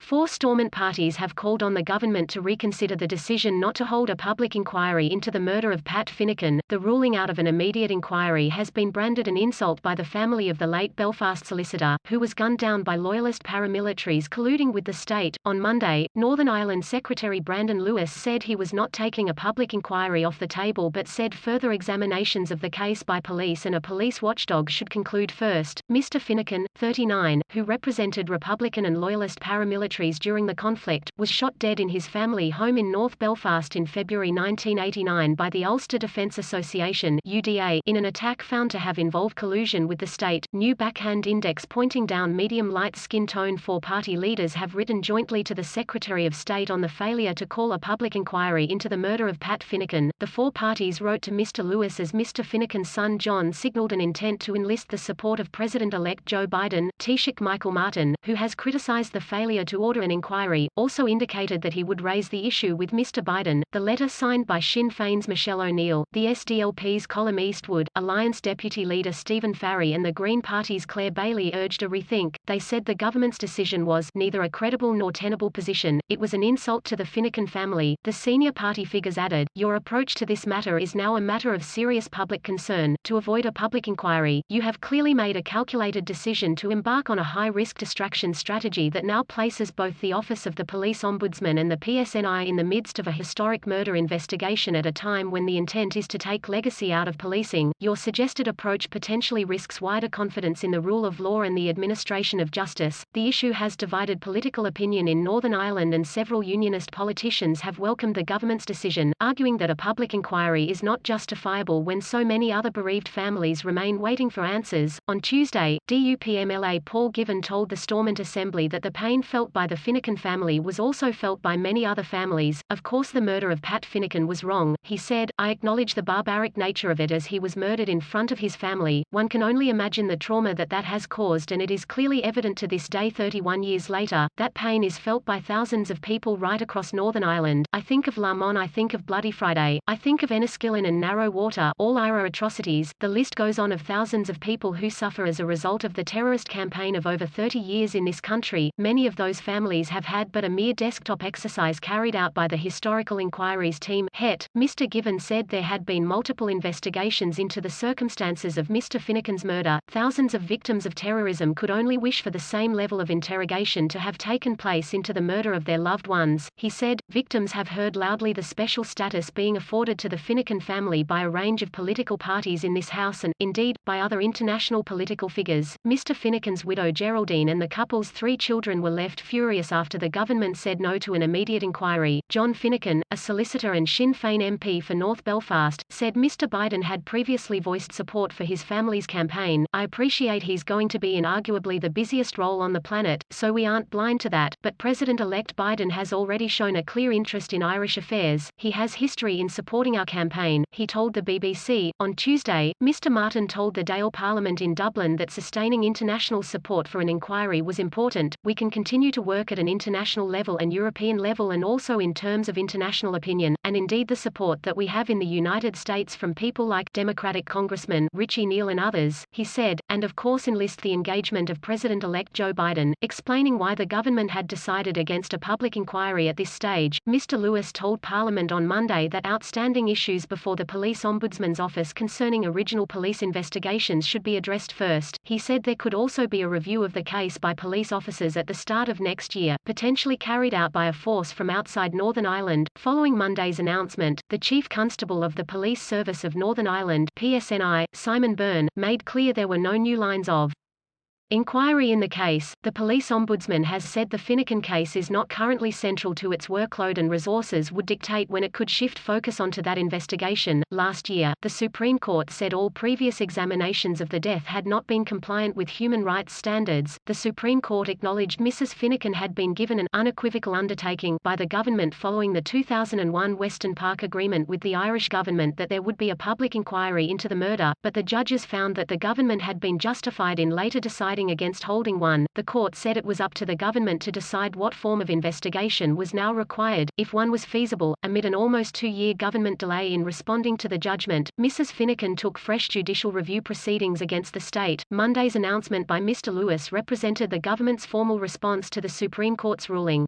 4 Stormont parties have called on the government to reconsider the decision not to hold a public inquiry into the murder of Pat Finucane. The ruling out of an immediate inquiry has been branded an insult by the family of the late Belfast solicitor, who was gunned down by loyalist paramilitaries colluding with the state. On Monday, Northern Ireland Secretary Brandon Lewis said he was not taking a public inquiry off the table but said further examinations of the case by police and a police watchdog should conclude first. Mr. Finucane, 39, who represented Republican and loyalist paramilitaries during the conflict, was shot dead in his family home in North Belfast in February 1989 by the Ulster Defence Association (UDA) in an attack found to have involved collusion with the state. New backhand index pointing down medium light skin tone. 4 party leaders have written jointly to the Secretary of State on the failure to call a public inquiry into the murder of Pat Finucane. The 4 parties wrote to Mr. Lewis as Mr. Finucane's son John signalled an intent to enlist the support of President-elect Joe Biden. Taoiseach Michael Martin, who has criticised the failure to order an inquiry, also indicated that he would raise the issue with Mr. Biden. The letter signed by Sinn Féin's Michelle O'Neill, the SDLP's Colm Eastwood, Alliance Deputy Leader Stephen Farry and the Green Party's Claire Bailey urged a rethink. They said the government's decision was neither a credible nor tenable position, it was an insult to the Finucane family. The senior party figures added, "Your approach to this matter is now a matter of serious public concern. To avoid a public inquiry, you have clearly made a calculated decision to embark on a high-risk distraction strategy that now places both the Office of the Police Ombudsman and the PSNI in the midst of a historic murder investigation at a time when the intent is to take legacy out of policing. Your suggested approach potentially risks wider confidence in the rule of law and the administration of justice." The issue has divided political opinion in Northern Ireland, and several unionist politicians have welcomed the government's decision, arguing that a public inquiry is not justifiable when so many other bereaved families remain waiting for answers. On Tuesday, DUP MLA Paul Given told the Stormont Assembly that the pain felt by the Finucane family was also felt by many other families. "Of course the murder of Pat Finucane was wrong," he said. "I acknowledge the barbaric nature of it as he was murdered in front of his family. One can only imagine the trauma that has caused, and it is clearly evident to this day 31 years later, that pain is felt by thousands of people right across Northern Ireland. I think of Lamon, I think of Bloody Friday, I think of Enniskillen and Narrow Water, all IRA atrocities. The list goes on of thousands of people who suffer as a result of the terrorist campaign of over 30 years in this country. Many of those families have had but a mere desktop exercise carried out by the Historical Inquiries Team (HET). Mr. Given said there had been multiple investigations into the circumstances of Mr. Finucane's murder. Thousands of victims of terrorism could only wish for the same level of interrogation to have taken place into the murder of their loved ones. He said, "Victims have heard loudly the special status being afforded to the Finucane family by a range of political parties in this House and, indeed, by other international political figures." Mr. Finucane's widow Geraldine and the couple's 3 children were left furious after the government said no to an immediate inquiry. John Finucane, a solicitor and Sinn Féin MP for North Belfast, said Mr. Biden had previously voiced support for his family's campaign. "I appreciate he's going to be in arguably the busiest role on the planet, so we aren't blind to that, but President-elect Biden has already shown a clear interest in Irish affairs. He has history in supporting our campaign," he told the BBC. On Tuesday, Mr. Martin told the Dáil Parliament in Dublin that sustaining international support for an inquiry was important. "We can continue to work at an international level and European level and also in terms of international opinion, and indeed the support that we have in the United States from people like Democratic Congressman Richie Neal and others," he said, and of course enlist the engagement of President-elect Joe Biden. Explaining why the government had decided against a public inquiry at this stage, Mr. Lewis told Parliament on Monday that outstanding issues before the Police Ombudsman's office concerning original police investigations should be addressed first. He said there could also be a review of the case by police officers at the start of next year, potentially carried out by a force from outside Northern Ireland. Following Monday's announcement, the Chief Constable of the Police Service of Northern Ireland (PSNI), Simon Byrne, made clear there were no new lines of inquiry in the case. The police ombudsman has said the Finucane case is not currently central to its workload and resources would dictate when it could shift focus onto that investigation. Last year, the Supreme Court said all previous examinations of the death had not been compliant with human rights standards. The Supreme Court acknowledged Mrs. Finucane had been given an unequivocal undertaking by the government following the 2001 Western Park Agreement with the Irish government that there would be a public inquiry into the murder, but the judges found that the government had been justified in later deciding deciding against holding one, the court said it was up to the government to decide what form of investigation was now required, if one was feasible. Amid an almost 2-year government delay in responding to the judgment, Mrs. Finucane took fresh judicial review proceedings against the state. Monday's announcement by Mr. Lewis represented the government's formal response to the Supreme Court's ruling.